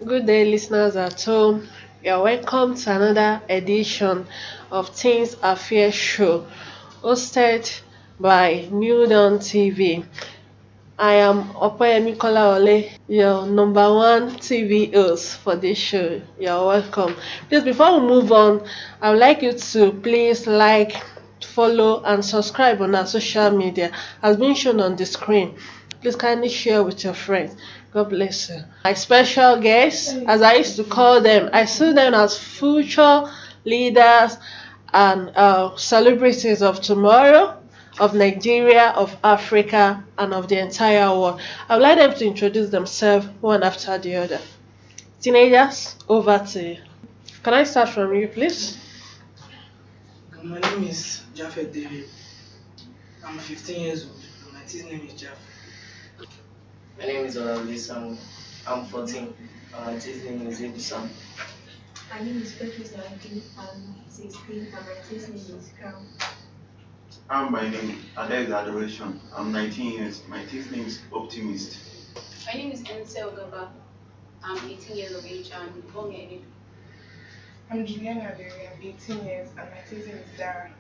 Good day, listeners at home. You're welcome to another edition of Teens Affairs Show, hosted by New Dawn TV. I am Opeyemi Kolaole, your number one TV host for this show. You're welcome. Please, before we move on, I would like you to please like, follow, and subscribe on our social media as being shown on the screen. Please kindly share with your friends. God bless you. My special guests, as I used to call them, I see them as future leaders and celebrities of tomorrow, of Nigeria, of Africa, and of the entire world. I would like them to introduce themselves one after the other. Teenagers, over to you. Can I start from you, please? My name is Jafet David. I'm 15 years old. My teacher name is Jafet. My name is Olawale Samuel. I'm 14. And my teacher name is Ebusam. My name is Petrus Daraki. I'm 16 and my teacher name is Crown. My name Ades Adoration. I'm 19 years. My teeth name is Optimist. My name is Ensel Gaba. I'm 18 years of age and born in Enugu. I'm Juliana Berry. I'm 18 years and my teacher is Dara.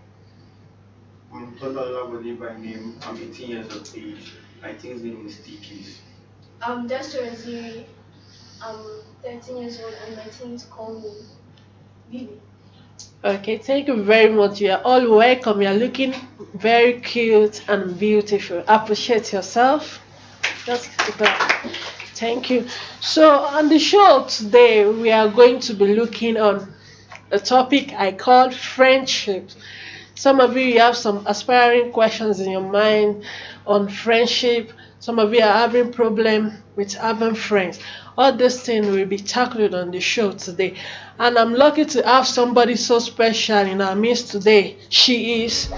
I'm Tola Olabode by name. I'm 18 years of age. My team's name is Tikis. I'm Dexter Aziri. I'm 13 years old and my teens call me Bibi. Okay, thank you very much. You are all welcome. You are looking very cute and beautiful. Appreciate yourself. Just keep up. Thank you. So, on the show today, we are going to be looking on a topic I call friendship. Some of you have some aspiring questions in your mind on friendship. Some of you are having problem with having friends. All these things will be tackled on the show today. And I'm lucky to have somebody so special in our midst today. She is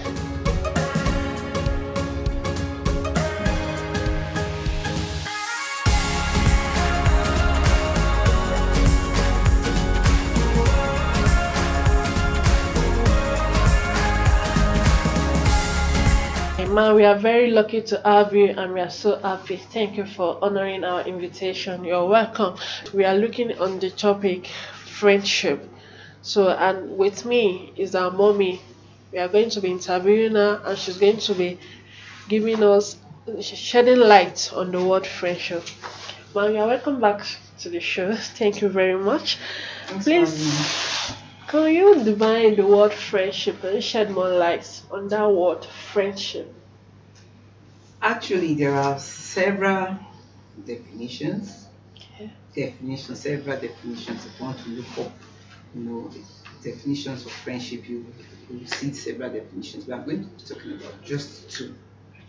Man, we are very lucky to have you and we are so happy. Thank you for honoring our invitation. You're welcome. We are looking on the topic friendship. So, and with me is our mommy. We are going to be interviewing her and she's going to be giving us, shedding light on the word friendship. Man, you are welcome back to the show. Thank you very much. Please, can you define the word friendship and shed more light on that word friendship? Actually, there are several definitions. Several definitions. If you want to look up, the definitions of friendship, you will see several definitions. But I'm going to be talking about just two.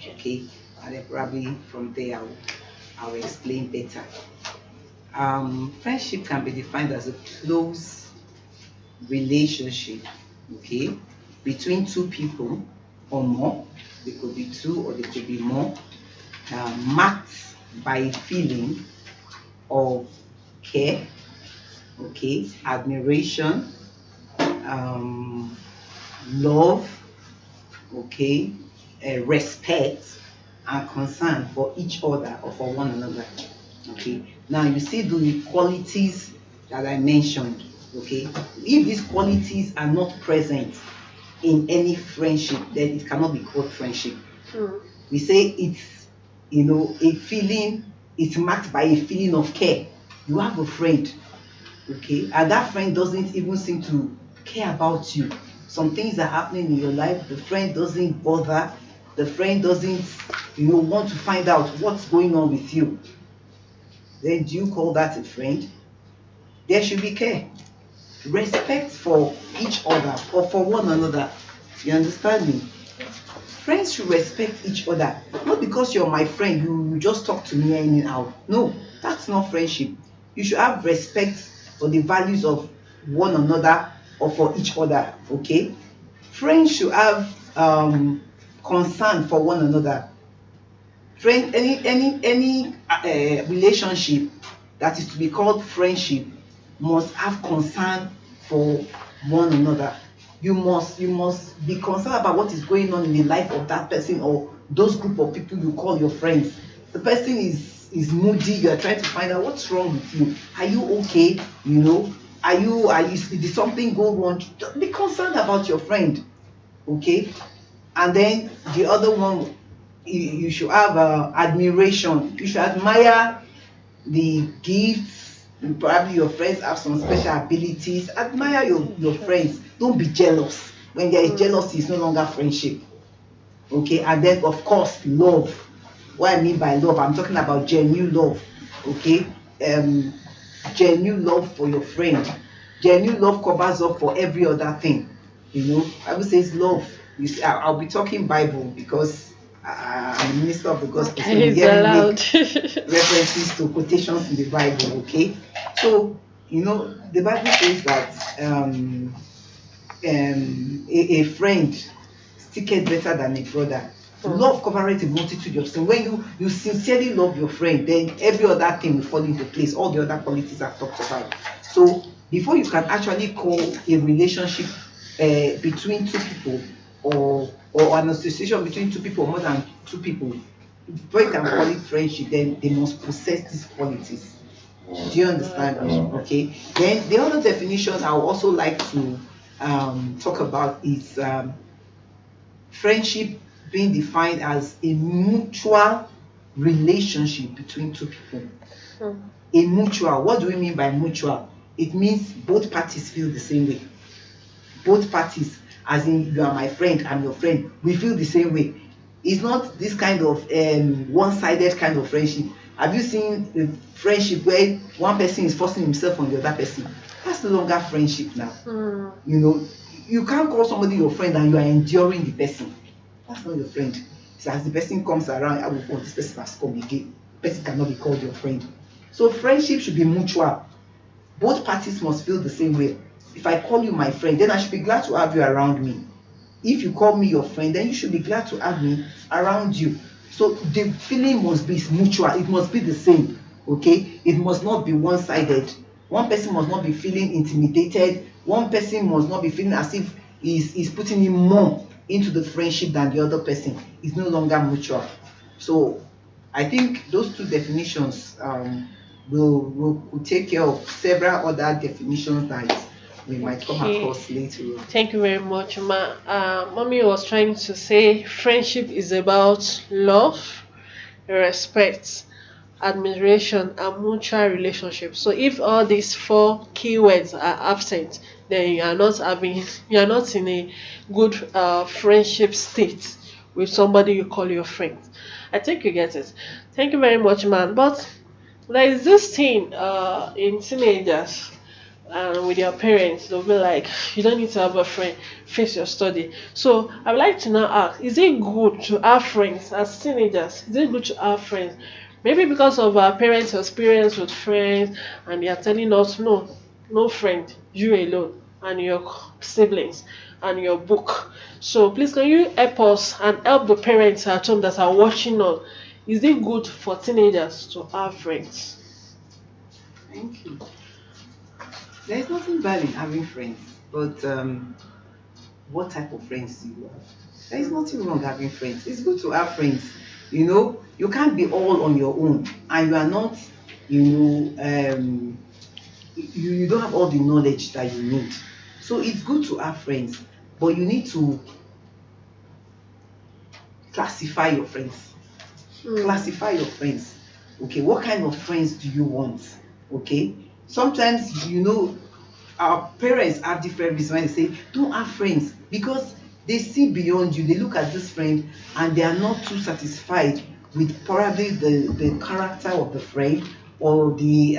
Okay, and then probably from there I'll explain better. Friendship can be defined as a close relationship, okay, between two people or more. They could be two or they could be more, marked by a feeling of care, okay, admiration, love, okay, respect and concern for each other or for one another. Okay, now you see the qualities that I mentioned. Okay, if these qualities are not present in any friendship, then it cannot be called friendship. We say it's a feeling, it's marked by a feeling of care. You have a friend, okay, and that friend doesn't even seem to care about you. Some things are happening in your life, the friend doesn't bother, the friend doesn't want to find out what's going on with you. Then do you call that a friend? There should be care, respect for each other or for one another. You understand me? Friends should respect each other. Not because you're my friend, you just talk to me anyhow. No, that's not friendship. You should have respect for the values of one another or for each other. Okay? Friends should have concern for one another. Friend, any relationship that is to be called friendship must have concern for one another. You must be concerned about what is going on in the life of that person or those group of people you call your friends. The person is is moody, you are trying to find out what's wrong with you. Are you okay? Are you did something go wrong? Be concerned about your friend, okay? And then the other one, you should have admiration. You should admire the gifts. Probably your friends have some special abilities. Admire your friends. Don't be jealous. When there is jealousy, it's no longer friendship. Okay, and then of course love. What I mean by love, I'm talking about genuine love. Okay, genuine love for your friend. Genuine love covers up for every other thing. Bible says love. You see, I'll be talking Bible because I'm a minister of the gospel, so you He's hear me allowed. make references to quotations in the Bible. Okay, so the Bible says that a friend sticketh better than a brother. Love covereth a multitude of sin. When you sincerely love your friend, then every other thing will fall into place. All the other qualities I've talked about. So before you can actually call a relationship between two people or an association between two people or more than two people, before you can call it friendship, then they must possess these qualities. Do you understand me? Okay. Then the other definition I would also like to talk about is friendship being defined as a mutual relationship between two people. A mutual. What do we mean by mutual? It means both parties feel the same way. Both parties, as in you are my friend, I'm your friend, we feel the same way. It's not this kind of one-sided kind of friendship. Have you seen a friendship where one person is forcing himself on the other person? That's no longer friendship now. You can't call somebody your friend and you are enduring the person. That's not your friend. So as the person comes around, this person has come again. The person cannot be called your friend. So friendship should be mutual. Both parties must feel the same way. If I call you my friend, then I should be glad to have you around me. If you call me your friend, then you should be glad to have me around you. So the feeling must be mutual. It must be the same. Okay? It must not be one-sided. One person must not be feeling intimidated. One person must not be feeling as if he's putting in more into the friendship than the other person. It's no longer mutual. So I think those two definitions will take care of several other definitions that we might come across later on. Thank you very much, Ma. Mommy was trying to say friendship is about love, respect, admiration, and mutual relationship. So if all these four keywords are absent, then you are not in a good friendship state with somebody you call your friend. I think you get it. Thank you very much, man. But there is this thing in teenagers and with your parents, they'll be like, you don't need to have a friend, face your study. So I would like to now ask, is it good to have friends as teenagers? Is it good to have friends? Maybe because of our parents' experience with friends and they are telling us no friend, you alone and your siblings and your book. So please can you help us and help the parents at home that are watching us? Is it good for teenagers to have friends? Thank you. There is nothing bad in having friends, but what type of friends do you have? There is nothing wrong having friends. It's good to have friends. You can't be all on your own, and you are not, you don't have all the knowledge that you need. So it's good to have friends, but you need to classify your friends. Classify your friends. Okay, what kind of friends do you want? Okay, sometimes our parents have different reasons when they say don't have friends, because they see beyond you. They look at this friend and they are not too satisfied with probably the character of the friend or the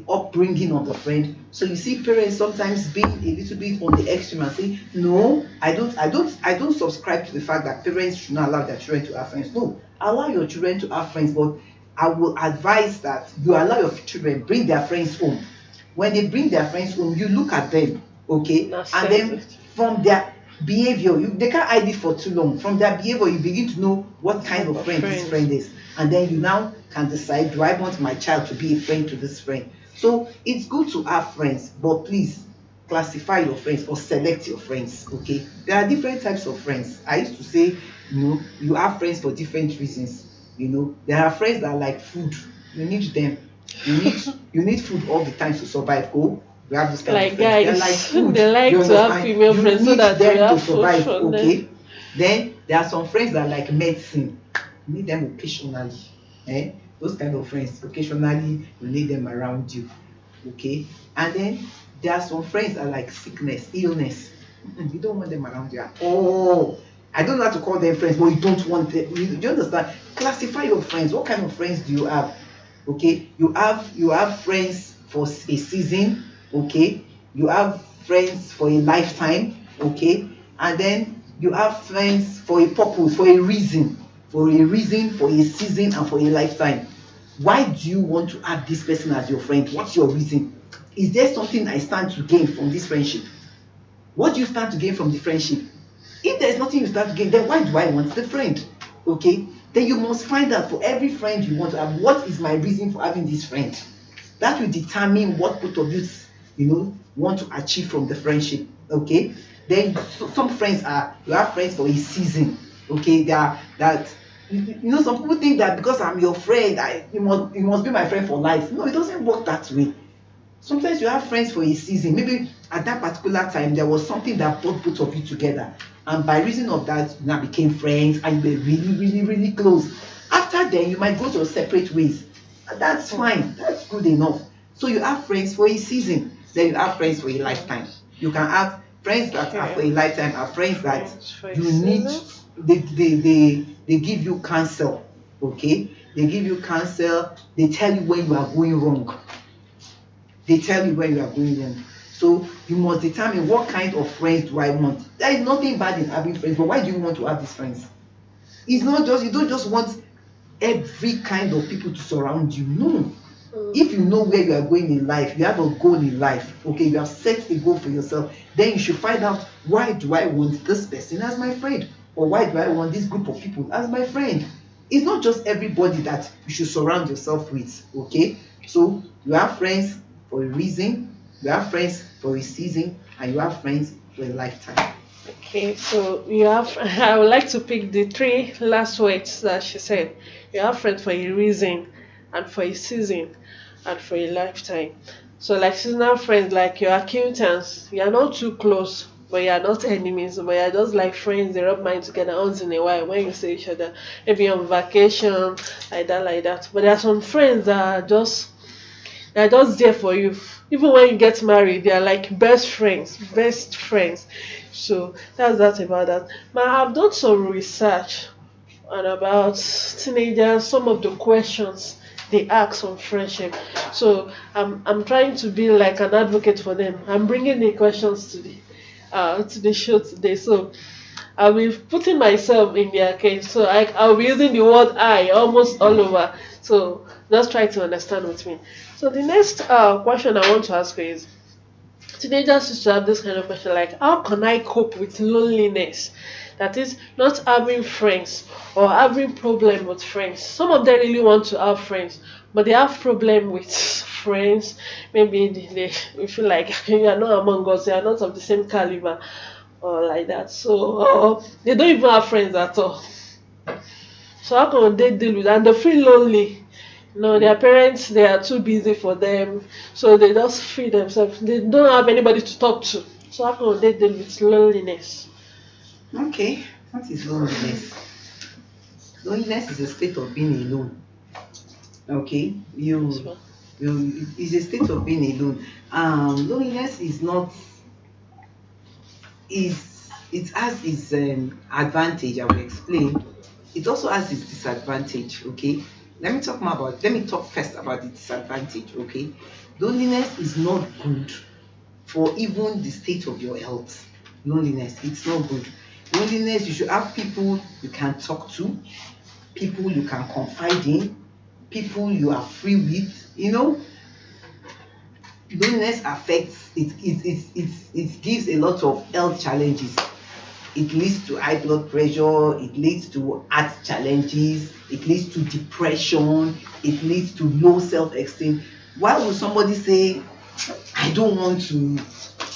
upbringing of the friend. So you see parents sometimes being a little bit on the extreme and say, no, I don't subscribe to the fact that parents should not allow their children to have friends. No, allow your children to have friends, but I will advise that you allow your children bring their friends home. When they bring their friends home, you look at them, okay? And then from their behavior, they can't hide it for too long. From their behavior, you begin to know what kind of friend this friend is. And then you now can decide, do I want my child to be a friend to this friend? So it's good to have friends, but please classify your friends or select your friends, okay? There are different types of friends. I used to say, you have friends for different reasons. There are friends that like food. You need them. You need food all the time to survive. Oh, we have this kind of Like friends. They're like guys, food. they like You to have understand? female You friends so need that they them to have food survive. from them. Okay. Then there are some friends that like medicine. You need them occasionally. Those kind of friends. Occasionally, you need them around you. Okay. And then there are some friends that like sickness, illness. You don't want them around you at all. I don't know how to call them friends, but you don't want them. You understand? Classify your friends. What kind of friends do you have? Okay, you have friends for a season. Okay, you have friends for a lifetime. Okay, and then you have friends for a purpose, for a reason, for a season, and for a lifetime. Why do you want to have this person as your friend? What's your reason? Is there something I stand to gain from this friendship? What do you stand to gain from the friendship? If there's nothing you stand to gain, then why do I want the friend? Okay? Then you must find out for every friend you want to have, what is my reason for having this friend? That will determine what both of you, want to achieve from the friendship. Okay? Then some friends you have friends for a season. Okay? They are that some people think that because I'm your friend, you must be my friend for life. No, it doesn't work that way. Sometimes you have friends for a season. Maybe at that particular time there was something that brought both of you together, and by reason of that, you now became friends and you were really, really, really close. After then, you might go your separate ways. And that's fine. That's good enough. So you have friends for a season. Then you have friends for a lifetime. You can have friends that are for a lifetime, are friends that you need. They give you counsel. Okay, they give you counsel. They tell you when you are going wrong. They tell you when you are going wrong. So you must determine what kind of friends do I want. There is nothing bad in having friends, but why do you want to have these friends? It's not just, you don't just want every kind of people to surround you. No. If you know where you are going in life, you have a goal in life, okay, you have set a goal for yourself, then you should find out, why do I want this person as my friend? Or why do I want this group of people as my friend? It's not just everybody that you should surround yourself with, okay? So you have friends for a reason, you have friends for a season, and you have friends for a lifetime. Okay, so you have. I would like to pick the three last words that she said. You have friends for a reason, and for a season, and for a lifetime. So, like seasonal friends, like your acquaintance, you are not too close, but you are not enemies, but you are just like friends. They rub minds together once in a while when you see each other, maybe on vacation, like that, like that. But there are some friends that are just there for you. Even when you get married, they are like best friends, best friends. So that's that about that. But I've done some research and about teenagers, some of the questions they ask on friendship. So I'm trying to be like an advocate for them. I'm bringing the questions to the show today. So I'll be putting myself in their case. So I'll be using the word I almost all over. So just try to understand with me. So the next question I want to ask you is, teenagers used to have this kind of question like, how can I cope with loneliness? That is, not having friends or having problem with friends. Some of them really want to have friends, but they have problem with friends. Maybe they feel like you are not among us, they are not of the same caliber, or like that. So they don't even have friends at all. So how can they deal with that? And they feel lonely. Their parents, they are too busy for them, so they just feel themselves. They don't have anybody to talk to. So how can they deal with loneliness? Okay, what is loneliness? Loneliness is a state of being alone. Okay, it's a state of being alone. Loneliness is not it has its advantage. I will explain. It also has its disadvantage. Okay, let me talk first about the disadvantage. Okay, loneliness is not good for even the state of your health. Loneliness, it's not good. Loneliness, you should have people you can talk to, people you can confide in, people you are free with. Loneliness affects it gives a lot of health challenges. It leads to high blood pressure, it leads to heart challenges, it leads to depression, it leads to low self-esteem. Why would somebody say, I don't want to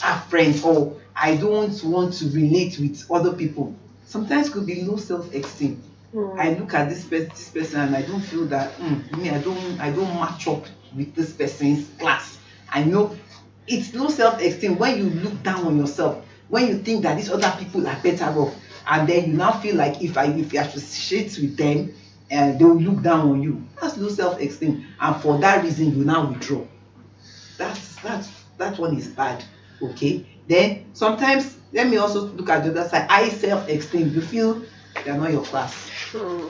have friends, or I don't want to relate with other people? Sometimes it could be low self-esteem. I look at this person and I don't feel that me, I don't match up with this person's class. I know it's low self-esteem when you look down on yourself, when you think that these other people are better off, and then you now feel like if you associate with them, they will look down on you. That's low self-esteem, and for that reason you now withdraw. That one is bad. Okay. Then sometimes let me also look at the other side. High self-esteem. You feel you're not your class. Hmm.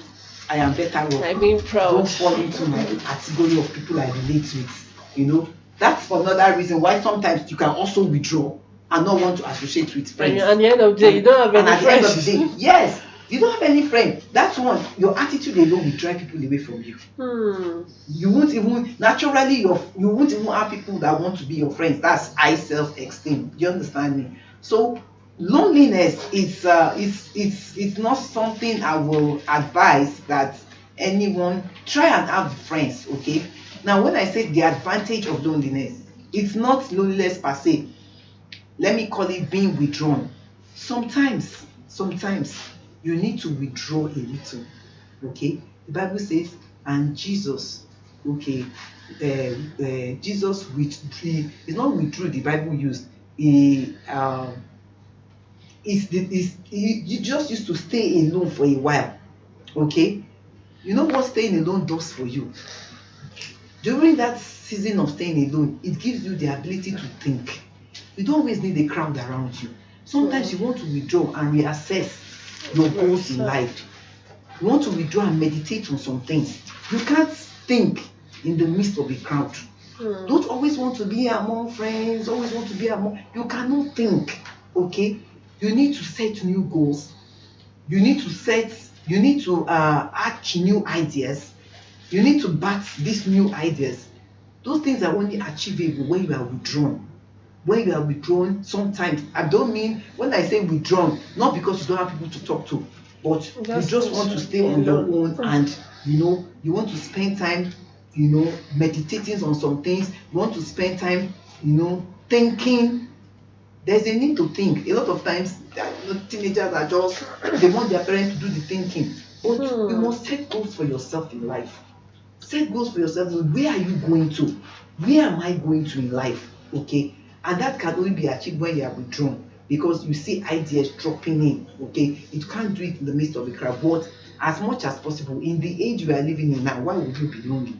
I am better off. I'm being proud. Don't fall into my category of people I relate with. That's another reason why sometimes you can also withdraw and not want to associate with friends. And at the end of the day, you don't have And any at the end of friends. the day, yes, you don't have any friend. That's one. Your attitude alone will drive people away from you. You won't even naturally you won't even have people that want to be your friends. That's high self-esteem. You understand me? So loneliness is it's not something I will advise that anyone try and have friends. Okay. Now when I say the advantage of loneliness, it's not loneliness per se. Let me call it being withdrawn. Sometimes you need to withdraw a little. Okay. The Bible says, and Jesus, okay, Jesus withdrew. It's not withdrew. The Bible used he he just used to stay alone for a while. Okay. You know what staying alone does for you? During that season of staying alone, it gives you the ability to think. You don't always need a crowd around you. Sometimes you want to withdraw and reassess your goals in life. You want to withdraw and meditate on some things. You can't think in the midst of a crowd. Don't always want to be among friends, always want to be among. You cannot think. Okay? You need to set new goals. You need to hatch new ideas. You need to bat these new ideas. Those things are only achievable when you are withdrawn. When you are withdrawn, sometimes, I don't mean, when I say withdrawn, not because you don't have people to talk to, but you just want to stay on your own, and you want to spend time, meditating on some things. You want to spend time, thinking. There's a need to think. A lot of times, teenagers are just, they want their parents to do the thinking. But you must set goals for yourself in life. Set goals for yourself. Where are you going to? Where am I going to in life? Okay? And that can only be achieved when you are withdrawn, because you see ideas dropping in. Okay? You can't do it in the midst of a crowd. But as much as possible, in the age we are living in now, why would you be lonely?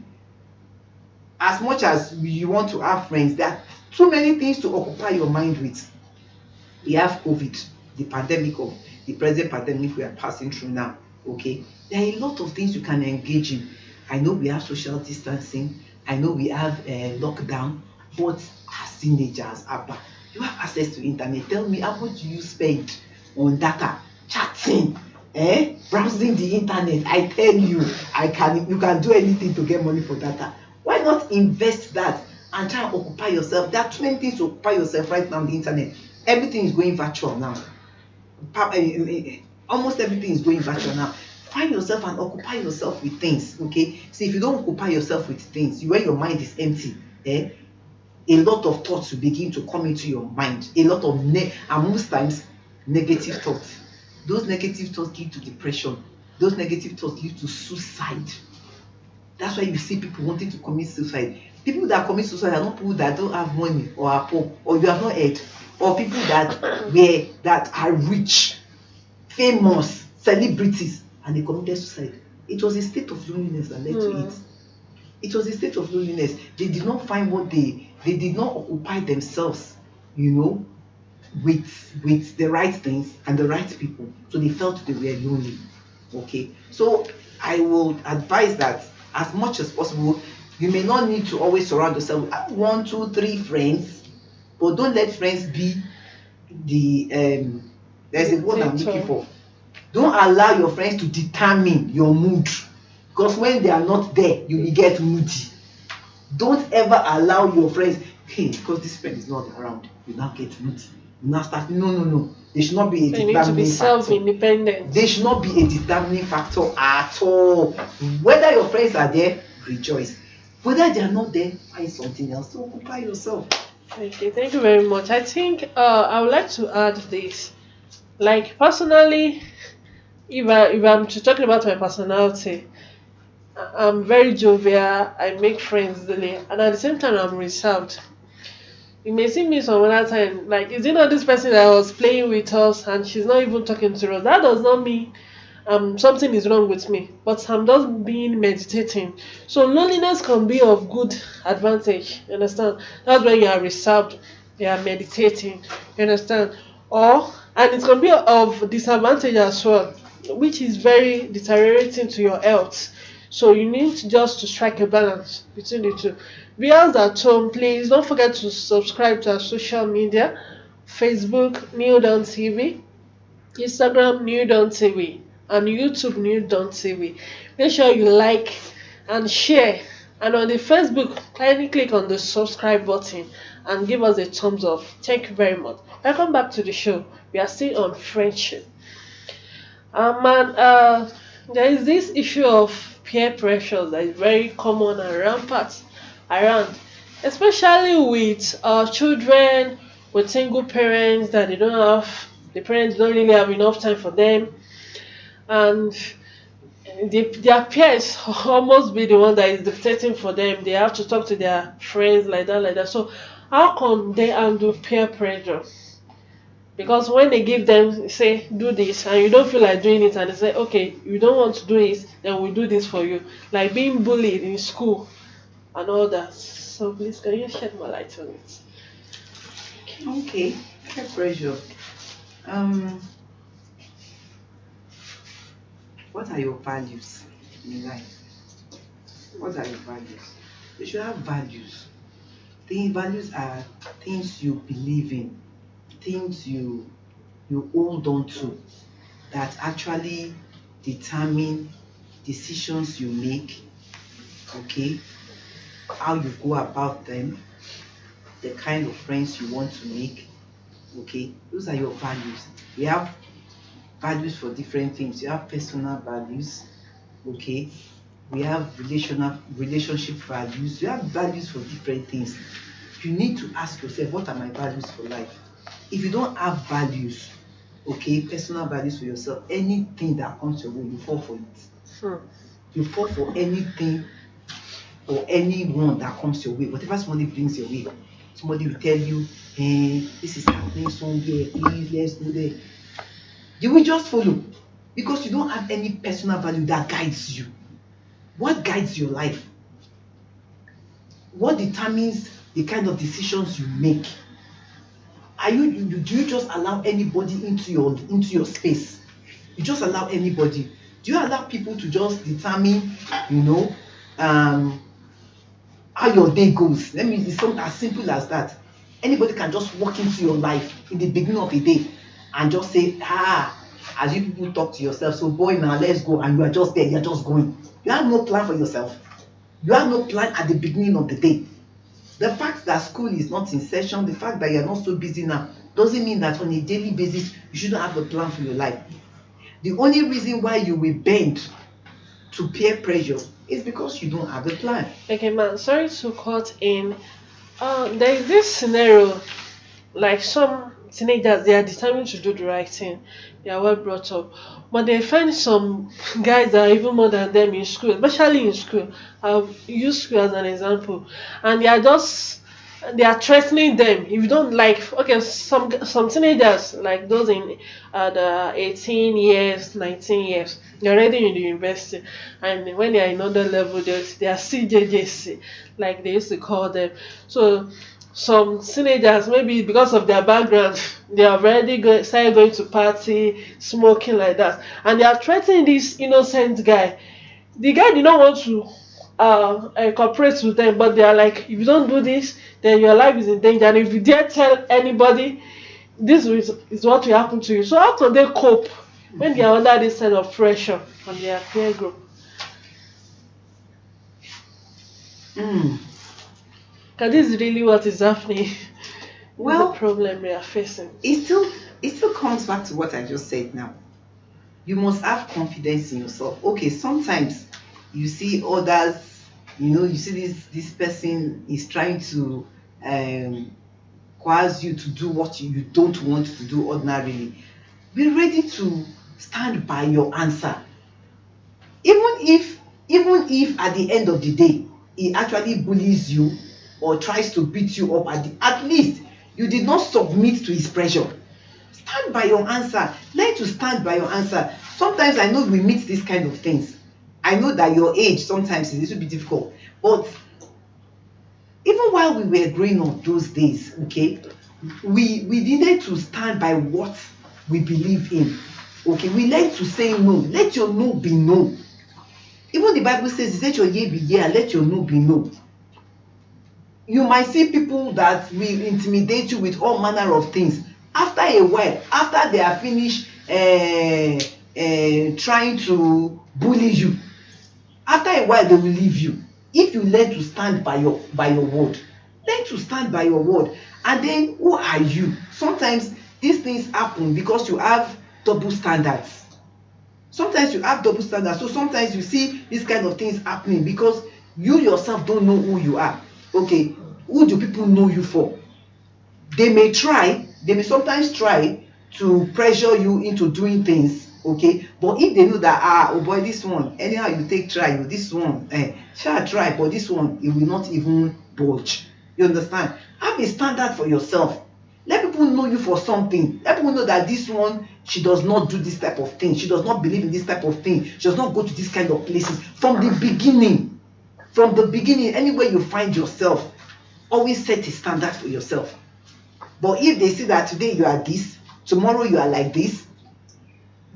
As much as you want to have friends, there are too many things to occupy your mind with. We have COVID, the present pandemic we are passing through now. Okay, there are a lot of things you can engage in. I know we have social distancing. I know we have lockdown, but as teenagers, you have access to internet. Tell me, how much do you spend on data, chatting, browsing the internet? I tell you, you can do anything to get money for data. Why not invest that and try and occupy yourself? There are too many things to occupy yourself right now on the internet. Everything is going virtual now. Almost everything is going virtual now. Find yourself and occupy yourself with things. Okay. See, if you don't occupy yourself with things, when your mind is empty, a lot of thoughts will begin to come into your mind. A lot of and most times negative thoughts. Those negative thoughts lead to depression. Those negative thoughts lead to suicide. That's why you see people wanting to commit suicide. People that commit suicide are not people that don't have money or are poor, or you have not heard, or people that are rich, famous, celebrities, and they committed suicide. It was a state of loneliness that led to it. It was a state of loneliness. They did not find what they did not occupy themselves, with the right things and the right people. So they felt they were lonely. Okay. So I will advise that as much as possible, you may not need to always surround yourself with 1, 2, 3 friends, but don't let friends be there's a word I'm looking for. Don't allow your friends to determine your mood, because when they are not there, you will get moody. Don't ever allow your friends, because this friend is not around, you now get moody. You now start, no. They should not be a determining factor. They need to be self-independent. They should not be a determining factor at all. Whether your friends are there, rejoice. Whether they are not there, find something else to occupy yourself. Okay, thank you very much. I think I would like to add this. Like personally, if I'm to talk about my personality, I'm very jovial. I make friends easily, and at the same time, I'm reserved. You may see me some other time, like, is it not this person that was playing with us and she's not even talking to us? That does not mean something is wrong with me, but I'm just being meditating. So loneliness can be of good advantage. You understand? That's when you are reserved, you are meditating. You understand? Or and it can be of disadvantage as well, which is very deteriorating to your health. So you need to just to strike a balance between the two. Viewers at home, please don't forget to subscribe to our social media: Facebook New Dawn TV, Instagram New Dawn TV, and YouTube New Dawn TV. Make sure you like and share. And on the Facebook, kindly click on the subscribe button and give us a thumbs up. Thank you very much. Welcome back to the show. We are still on friendship. And there is this issue of peer pressure that is very common and rampant around, especially with children, with single parents that they don't have, the parents don't really have enough time for them, and their peers almost be the one that is dictating for them. They have to talk to their friends like that, like that. So, how come they handle peer pressure? Because when they give them, say, do this, and you don't feel like doing it, and they say, okay, you don't want to do it, then we do this for you. Like being bullied in school and all that. So please, can you shed more light on it? Okay, peer pressure. What are your values in life? What are your values? You should have values. The values are things you believe in, things you hold on to, that actually determine decisions you make, okay, how you go about them, the kind of friends you want to make, okay. Those are your values. We have values for different things. You have personal values, okay. We have relationship values. You have values for different things. You need to ask yourself, what are my values for life? If you don't have values, okay, personal values for yourself, anything that comes your way, you fall for it. You fall for anything or anyone that comes your way. Whatever somebody brings your way, somebody will tell you, hey, this is happening somewhere, please, let's do that. You will just follow because you don't have any personal value that guides you. What guides your life? What determines the kind of decisions you make? Do you just allow anybody into your space? You just allow anybody? Do you allow people to just determine, how your day goes? It's something as simple as that. Anybody can just walk into your life in the beginning of the day and just say, as you people talk to yourself, so boy, now let's go, and you are just there, you're just going. You have no plan for yourself. You have no plan at the beginning of the day. The fact that school is not in session, the fact that you're not so busy now, doesn't mean that on a daily basis you shouldn't have a plan for your life. The only reason why you will bend to peer pressure is because you don't have a plan. Okay, man, sorry to cut in. There is this scenario, like some teenagers, they are determined to do the right thing. They are well brought up, but they find some guys that are even more than them in school, especially in school. I've used school as an example, and they are threatening them. If you don't like, okay, some teenagers, like those in the 18 years, 19 years, they're already in the university, and when they are in other level, they are CJJC, like they used to call them. So some teenagers, maybe because of their background, they have already started going to party, smoking like that, and they are threatening this innocent guy. The guy did not want to cooperate with them, but they are like, if you don't do this, then your life is in danger, and if you dare tell anybody, this is what will happen to you. So how do they cope when they are under this kind of pressure on their peer group? Because this is really what is happening. Well, the problem we are facing. It still comes back to what I just said now. You must have confidence in yourself. Okay, sometimes you see others, you see this person is trying to coerce you to do what you don't want to do ordinarily. Be ready to stand by your answer. Even if at the end of the day he actually bullies you or tries to beat you up, at least you did not submit to his pressure. Stand by your answer. Learn to stand by your answer. Sometimes I know we meet these kind of things. I know that your age sometimes is a little bit difficult, but even while we were growing up those days, okay, we needed to stand by what we believe in. Okay, we learn to say no. Let your no be no. Even the Bible says, let your yea be yea, and let your no be no. You might see people that will intimidate you with all manner of things. After a while, after they are finished trying to bully you, after a while they will leave you. If you learn to stand by your word, learn to stand by your word. And then who are you? Sometimes these things happen because you have double standards. Sometimes you have double standards. So sometimes you see these kind of things happening because you yourself don't know who you are. Okay, who do people know you for? They may sometimes try to pressure you into doing things, okay, but if they know that oh boy, this one, anyhow you take try, this one shall try, but this one it will not even budge. You understand? Have a standard for yourself. Let people know you for something. Let people know that this one, she does not do this type of thing, she does not believe in this type of thing, she does not go to this kind of places. From the beginning, anywhere you find yourself, always set a standard for yourself. But if they see that today you are this, tomorrow you are like this,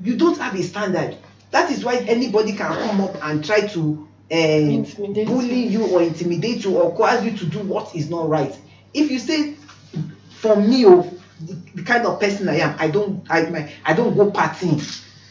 you don't have a standard. That is why anybody can come up and try to bully you or intimidate you or coerce you to do what is not right. If you say, for me, the kind of person I am, I don't go partying,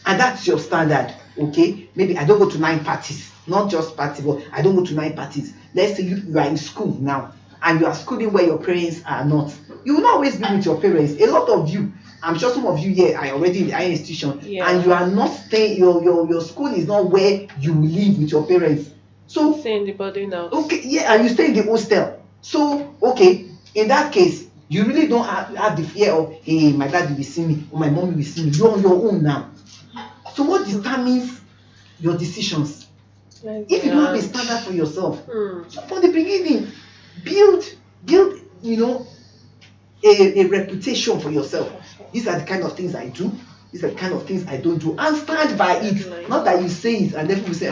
and that's your standard, okay? Maybe I don't go to 9 parties, not just party, but I don't go to 9 parties. Let's say you are in school now, and you are schooling where your parents are not. You will not always be with your parents. A lot of you, I'm sure some of you here are already in the higher institution, and you are not staying, your school is not where you live with your parents. So stay in the body now. Okay, yeah, and you stay in the hostel. So okay, in that case, you really don't have the fear of, hey, my daddy will see me or my mommy will see me. You're on your own now. So what determines your decisions? If you don't have a standard for yourself, so from the beginning, build a reputation for yourself. These are the kind of things I do. These are the kind of things I don't do, and stand by it. Not that you say it and then people say,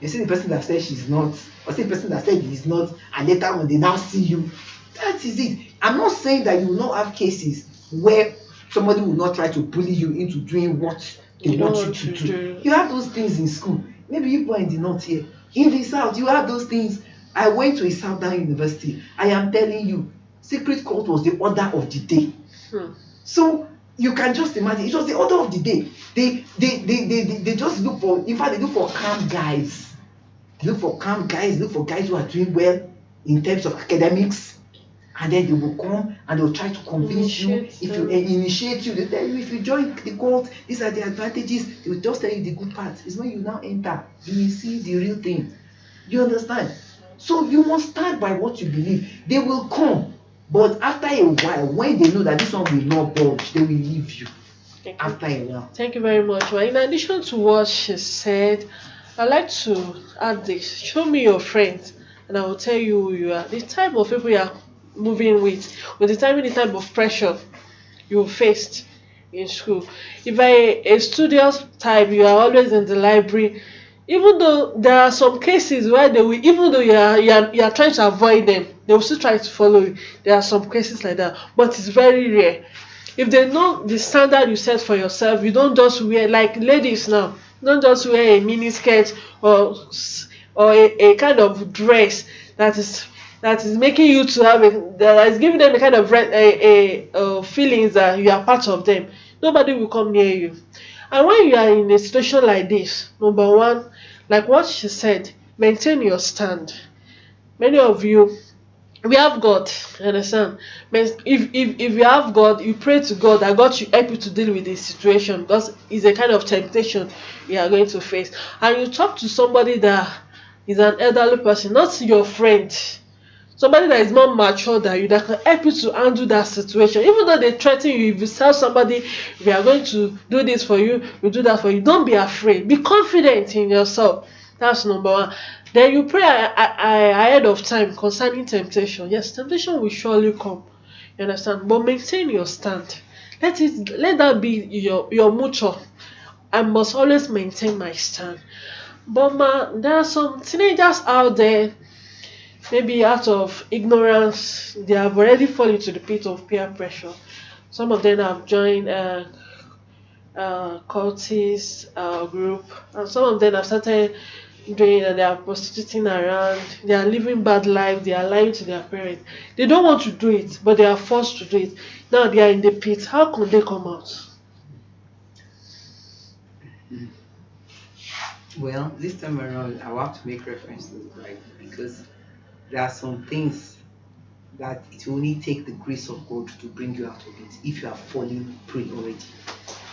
you see the person that said she's not, or see the person that said he's not, and later when they now see you, that is it. I'm not saying that you will not have cases where somebody will not try to bully you into doing what they want you to do. You have those things in school. Maybe you are in the north here. In the south, you have those things. I went to a southern university. I am telling you, secret cult was the order of the day. So you can just imagine, it was the order of the day. They just look for, in fact, they look for calm guys. They look for calm guys, look for guys who are doing well in terms of academics. And then they will come and they will try to convince you. If you initiate you, they tell you if you join the cult, these are the advantages. They will just tell you the good part. It's when you now enter, you will see the real thing. You understand? So you must stand by what you believe. They will come, but after a while, when they know that this one will not budge, they will leave you. After a while. Thank you very much. Well, in addition to what she said, I'd like to add this. Show me your friends, and I will tell you who you are. The type of people you are moving with will determine the type of pressure you faced in school. If a studious type, you are always in the library, even though there are some cases where they will, even though you are trying to avoid them, they will still try to follow you. There are some cases like that, but it's very rare. If they know the standard you set for yourself, you don't just wear, like ladies now, don't just wear a mini skirt or a kind of dress that is making you to have that is giving them a kind of feelings that you are part of them. Nobody will come near you. And when you are in a situation like this, number one, like what she said, maintain your stand. Many of you, we have God, you understand? If you have God, you pray to God that God should help you to deal with this situation, because it's a kind of temptation you are going to face. And you talk to somebody that is an elderly person, not your friend. Somebody that is more mature than you, that can help you to handle that situation. Even though they threaten you, if you tell somebody we are going to do this for you, we do that for you, don't be afraid. Be confident in yourself. That's number one. Then you pray ahead of time concerning temptation. Yes, temptation will surely come. You understand? But maintain your stand. Let that be your motto. I must always maintain my stand. But there are some teenagers out there, maybe out of ignorance, they have already fallen into the pit of peer pressure. Some of them have joined cultist group, and some of them have started doing they are prostituting around, they are living bad life, they are lying to their parents. They don't want to do it, but they are forced to do it. Now they are in the pit. How can they come out? Well, this time around, I will have to make reference to the Bible because there are some things that it will only take the grace of God to bring you out of it if you are falling prey already.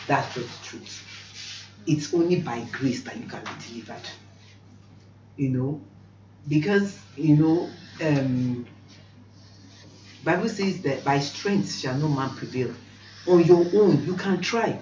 That's just the truth. It's only by grace that you can be delivered. Because Bible says that by strength shall no man prevail. On your own, you can try.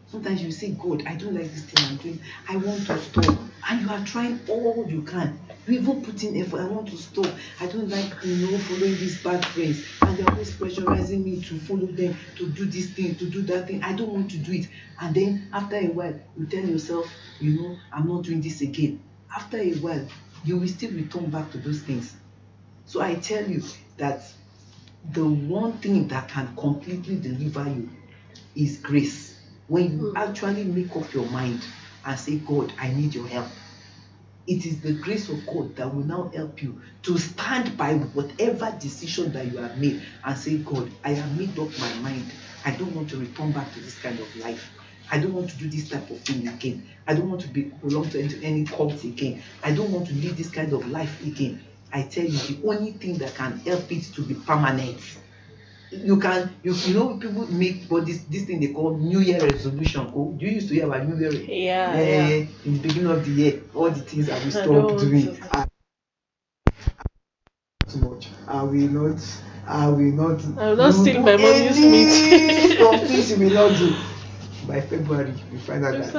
Sometimes you say, God, I don't like this thing I'm doing. I want to stop. And you are trying all you can. You even put in effort. I want to stop. I don't like, following these bad friends. And they're always pressurizing me to follow them, to do this thing, to do that thing. I don't want to do it. And then after a while, you tell yourself, I'm not doing this again. After a while, you will still return back to those things. So I tell you that the one thing that can completely deliver you is grace. When you actually make up your mind and say, God, I need your help, it is the grace of God that will now help you to stand by whatever decision that you have made and say, God, I have made up my mind. I don't want to return back to this kind of life. I don't want to do this type of thing again. I don't want to belong to any cult again. I don't want to live this kind of life again. I tell you, the only thing that can help it to be permanent. People make this thing they call New Year resolution. Do you used to hear about New Year? Yeah. In the beginning of the year, all the things that we stop doing. Too much. I will not steal my mommy's meat. Some things you will not do. By February, you find out that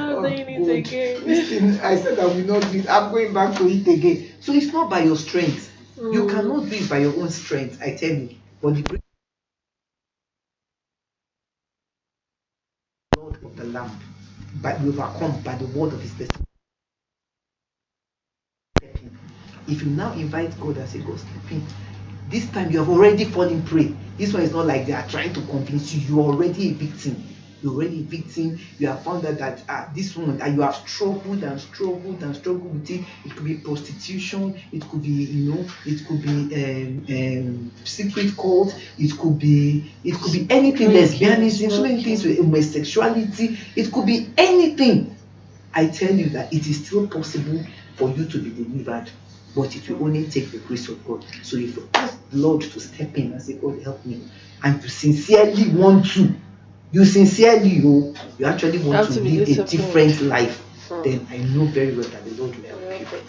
this thing I said I will not do it. I'm going back to it again. So it's not by your strength. You cannot do it by your own strength, I tell you. But the grace of the Lamb, but we overcome by the word of his testimony. If you now invite God and say, God, step in, this time you have already fallen prey. This one is not like they are trying to convince you. You are already a victim. You're already a victim. You have found out that this one, and you have struggled with it. It could be prostitution. It could be, secret cult. It could be anything. Lesbianism. So many things with homosexuality. It could be anything. I tell you that it is still possible for you to be delivered, but it will only take the grace of God. So if you ask the Lord to step in and say, God, help me, and you sincerely want to, you actually want to live a different life, then I know very well that the Lord will help you.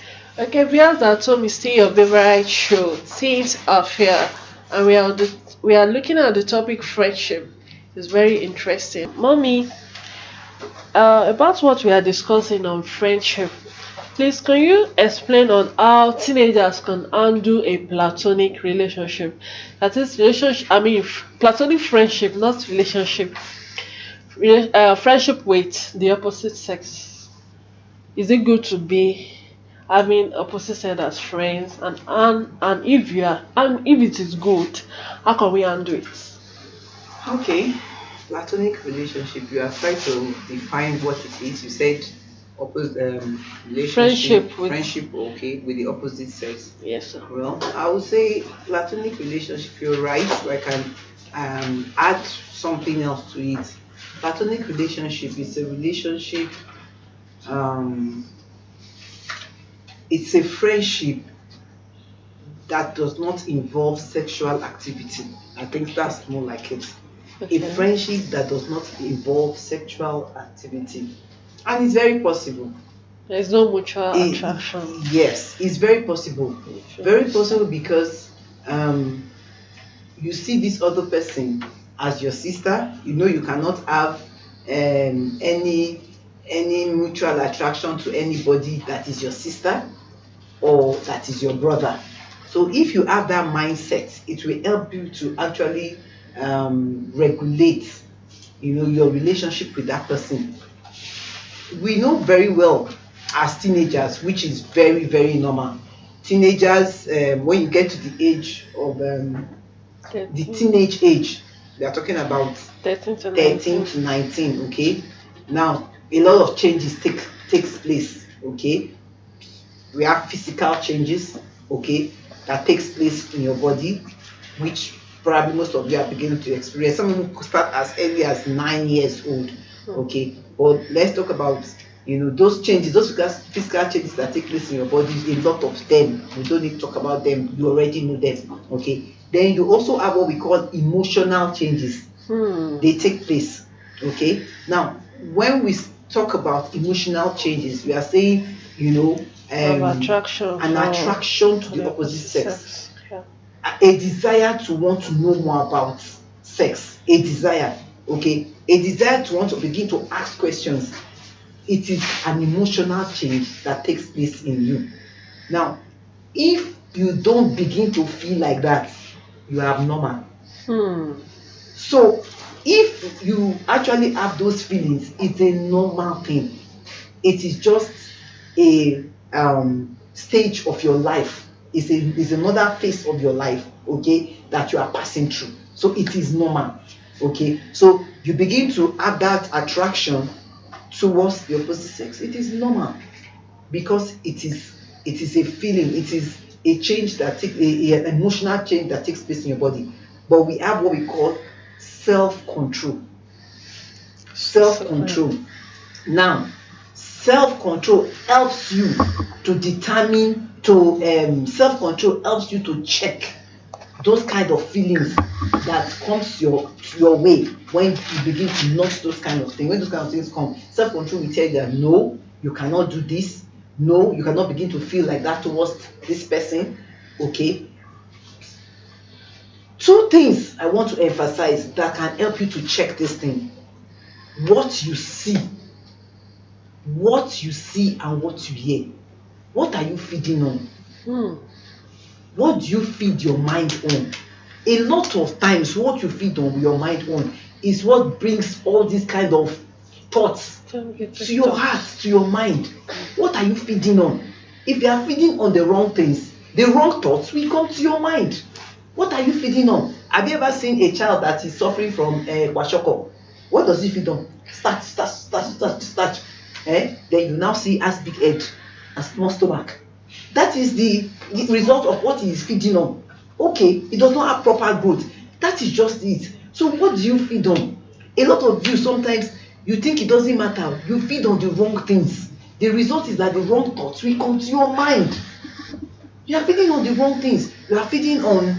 Okay, viewers at home, is still your favorite show, Teens Are Fair, and we are looking at the topic friendship. It's very interesting. Mommy, about what we are discussing on friendship, please can you explain on how teenagers can handle a platonic relationship? That is platonic friendship, not relationship. Friendship with the opposite sex. Is it good to be having opposite sex as friends? And if it is good, how can we handle it? Okay, platonic relationship. You are trying to define what it is. You said relationship, friendship, okay, with the opposite sex. Yes, sir. Well, I would say platonic relationship. You're right. So I can add something else to it. Platonic relationship is a relationship. It's a friendship that does not involve sexual activity. I think that's more like it. Okay. A friendship that does not involve sexual activity. And it's very possible. There's no mutual attraction. Yes, it's very possible. Very possible because you see this other person as your sister, you know you cannot have any mutual attraction to anybody that is your sister or that is your brother. So if you have that mindset, it will help you to actually regulate, your relationship with that person. We know very well as teenagers, which is very, very normal. Teenagers, when you get to the age of the teenage age, we are talking about 13 to 13 19. to 19. Okay, now a lot of changes takes place. Okay, we have physical changes. Okay, that takes place in your body, which probably most of you are beginning to experience. Some people could start as early as 9 years old. Okay, but let's talk about those changes, those physical changes that take place in your body. A lot of them, we don't need to talk about them, you already know them. Okay, then you also have what we call emotional changes. They take place. Okay, now when we talk about emotional changes, we are saying Of attraction. an attraction to for the opposite sex, Yeah. a desire to want to know more about sex, a desire, okay, a desire to want to begin to ask questions. It is an emotional change that takes place in you. Now, if you don't begin to feel like that, you are abnormal. So, if you actually have those feelings, it's a normal thing. It is just a stage of your life. It's another phase of your life, okay, that you are passing through. So it is normal, okay. So you begin to have that attraction towards the opposite sex. It is normal because it is a feeling. It is a change that takes an emotional change that takes place in your body. But we have what we call self-control. Self-control. Now, self-control helps you to determine self-control helps you to check those kind of feelings that comes your way when you begin to notice those kind of things. When those kind of things come, self-control will tell you that no, you cannot do this. No, you cannot begin to feel like that towards this person. Okay. Two things I want to emphasize that can help you to check this thing. What you see and what you hear. What are you feeding on? What do you feed your mind on? A lot of times what you feed on your mind on is what brings all these kind of thoughts to your heart, to your mind. What are you feeding on? If you are feeding on the wrong things, the wrong thoughts will come to your mind. What are you feeding on? Have you ever seen a child that is suffering from kwashiorkor? What does he feed on? Starch. Then you now see has big head and small stomach. That is the result of what he is feeding on. Okay, he does not have proper growth. That is just it. So what do you feed on? A lot of you, sometimes you think it doesn't matter. You feed on the wrong things. The result is that the wrong thoughts will come to your mind. You are feeding on the wrong things. You are feeding on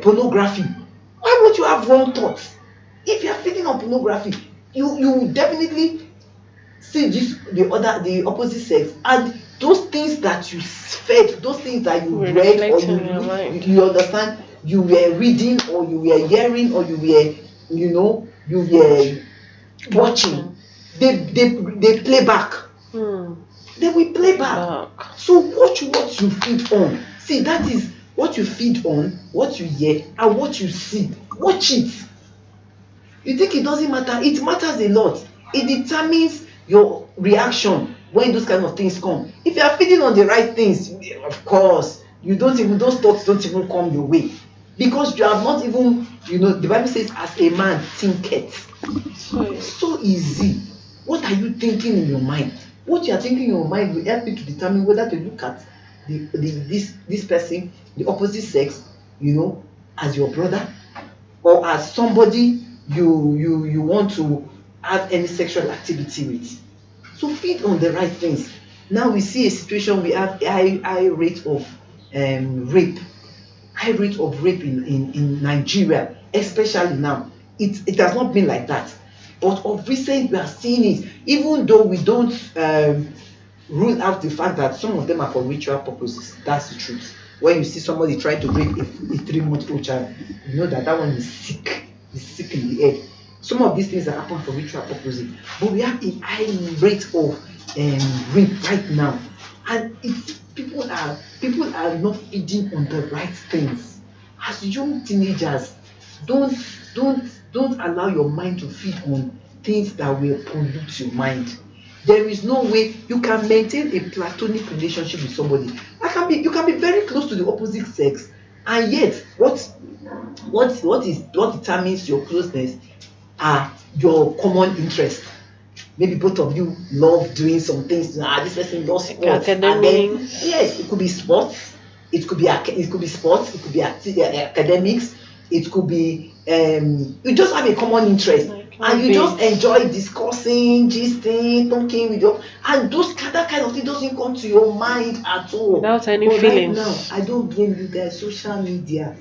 pornography. Why would you have wrong thoughts? If you are feeding on pornography, you will definitely see the opposite sex, and those things that you fed, those things that you read or you understand, you were reading or you were hearing or you were watching, they play back. They will play back. So watch what you feed on. See, that is what you feed on, what you hear, and what you see. Watch it. You think it doesn't matter? It matters a lot. It determines your reaction when those kind of things come. If you are feeding on the right things, of course, those thoughts don't even come your way. Because you have not even, the Bible says, as a man thinketh. So easy. What are you thinking in your mind? What you are thinking in your mind will help you to determine whether to look at this person, the opposite sex, as your brother, or as somebody you want to have any sexual activity with. So feed on the right things. Now we see a situation, we have high rate of rape. High rate of rape in Nigeria, especially now. It has not been like that. But of recent, we are seeing it, even though we don't rule out the fact that some of them are for ritual purposes. That's the truth. when you see somebody try to rape a 3-month-old child, you know that that one is sick. Is sick in the head. Some of these things that happen for ritual purposes, but we have a high rate of rape right now, and people are not feeding on the right things. As young teenagers, don't allow your mind to feed on things that will pollute your mind. There is no way you can maintain a platonic relationship with somebody. You can be very close to the opposite sex, and yet what determines your closeness are your common interests. Maybe both of you love doing some things. This person loves sports. And then, yes, it could be sports. It could be sports. It could be academics. It could be you just have a common interest, and you just enjoy discussing, gisting, talking with your, and that kind of thing doesn't come to your mind at all. Without any feelings. Right now, I don't blame you guys. Social media,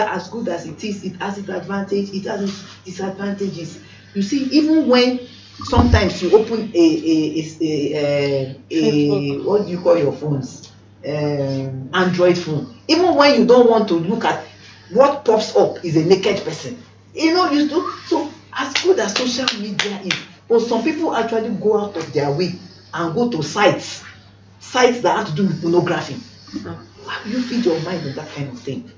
as good as it is, it has its advantage, it has its disadvantages. You see, even when sometimes you open a what do you call your phones? Android phone. Even when you don't want to look at, what pops up is a naked person. You do. So as good as social media is, but some people actually go out of their way and go to sites that have to do with pornography. How do you feed your mind with that kind of thing?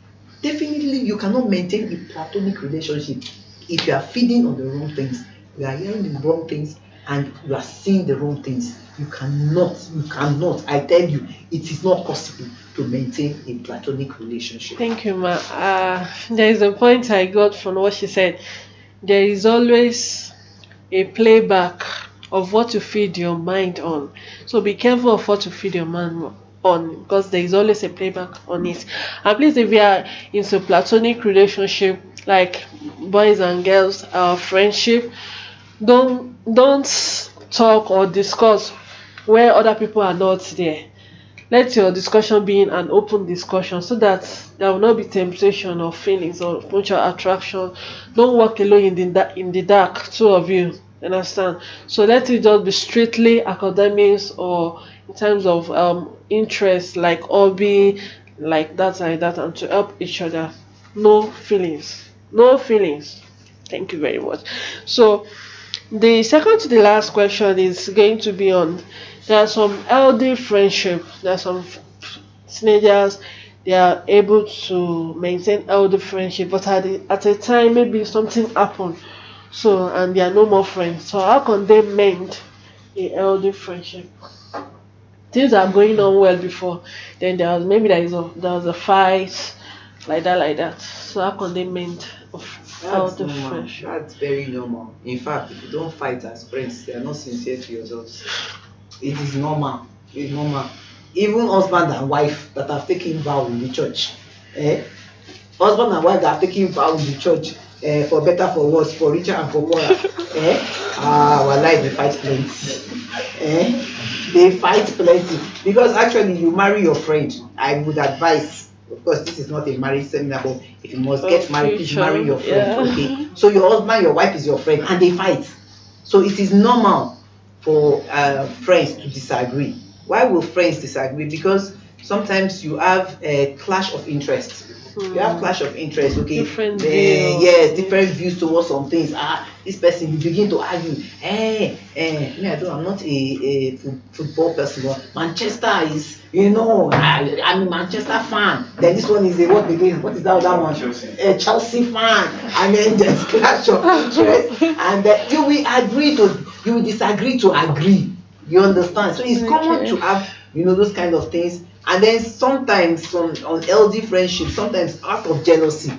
Definitely, you cannot maintain a platonic relationship if you are feeding on the wrong things, you are hearing the wrong things, and you are seeing the wrong things. You cannot. I tell you, it is not possible to maintain a platonic relationship. Thank you, ma. There is a point I got from what she said. There is always a playback of what you feed your mind on. So be careful of what you feed your mind on, because there is always a playback on it. And please, if you are into platonic relationship, like boys and girls, friendship, don't talk or discuss where other people are not there. Let your discussion be an open discussion, so that there will not be temptation or feelings or mutual attraction. Don't walk alone in the dark, two of you. Understand? So let it just be strictly academics, or in terms of interest, like hobby, like that, and to help each other. No feelings. Thank you very much. So the second to the last question is going to be on, there are some healthy friendship. There are some teenagers, they are able to maintain healthy friendship, but at a time maybe something happened, so, and they are no more friends. So how can they mend a healthy friendship? Things are going on well before, then there was a fight, like that. So how can they mend healthy friendship? That's very normal. In fact, if you don't fight as friends, they are not sincere to yourselves. It is normal. It's normal. Even husband and wife that have taken vow in the church, husband and wife that have taken vow in the church, for better, for worse, for richer and for poorer, our life, they fight plenty. They fight plenty, because actually you marry your friend. I would advise, of course this is not a marriage seminar, but if you must get married, please marry your friend. Okay, so your husband, your wife is your friend, and they fight. So it is normal for friends to disagree. Why will friends disagree? Because sometimes you have a clash of interest. You have clash of interest, okay? Different views. Yes, different views towards some things. This person, you begin to argue. I'm not a football person. But Manchester is, I'm a Manchester fan. Then this one is what is that other one? A Chelsea fan. And then there's clash of interest. And then you will disagree to agree. You understand? So it's common to have, those kind of things. And then sometimes on unhealthy friendship, sometimes out of jealousy.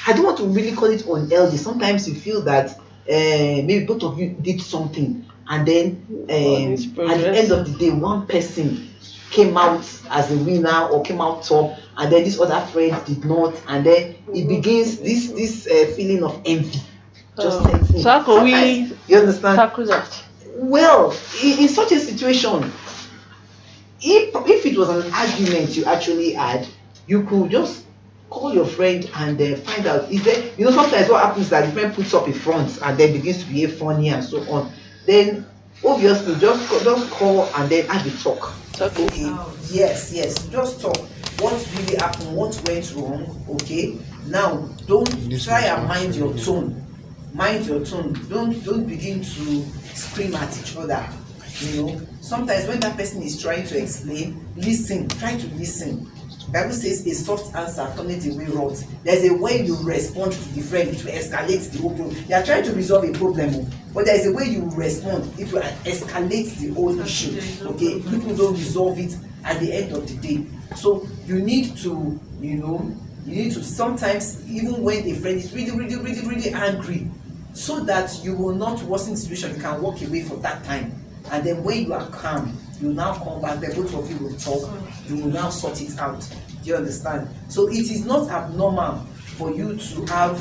I don't want to really call it unhealthy. Sometimes you feel that maybe both of you did something, and then at the end of the day, one person came out as a winner or came out top, and then this other friend did not, and then it begins this feeling of envy. So how can we tackle that? Well, in such a situation, if it was an argument you actually had, you could just call your friend and find out, is there, sometimes what happens is that the friend puts up a front and then begins to behave funny and so on. Then Obviously, just call and then have a talk. Talk it out. Yes, just talk. What really happened? What went wrong? Okay. Now, don't try and mind your tone. Mind your tone. Don't begin to scream at each other. Sometimes when that person is trying to explain, listen. Try to listen. Bible says a soft answer turneth away wrath. There's a way you respond to the friend, it will escalate the whole problem. You are trying to resolve a problem, but there is a way you respond, it will escalate the whole issue. Okay, people don't resolve it at the end of the day. So you need to, sometimes, even when a friend is really angry, so that you will not worsen the situation, you can walk away for that time. And then when you are calm, you now come back, the both of you will talk, you will now sort it out. Do you understand? So it is not abnormal for you to have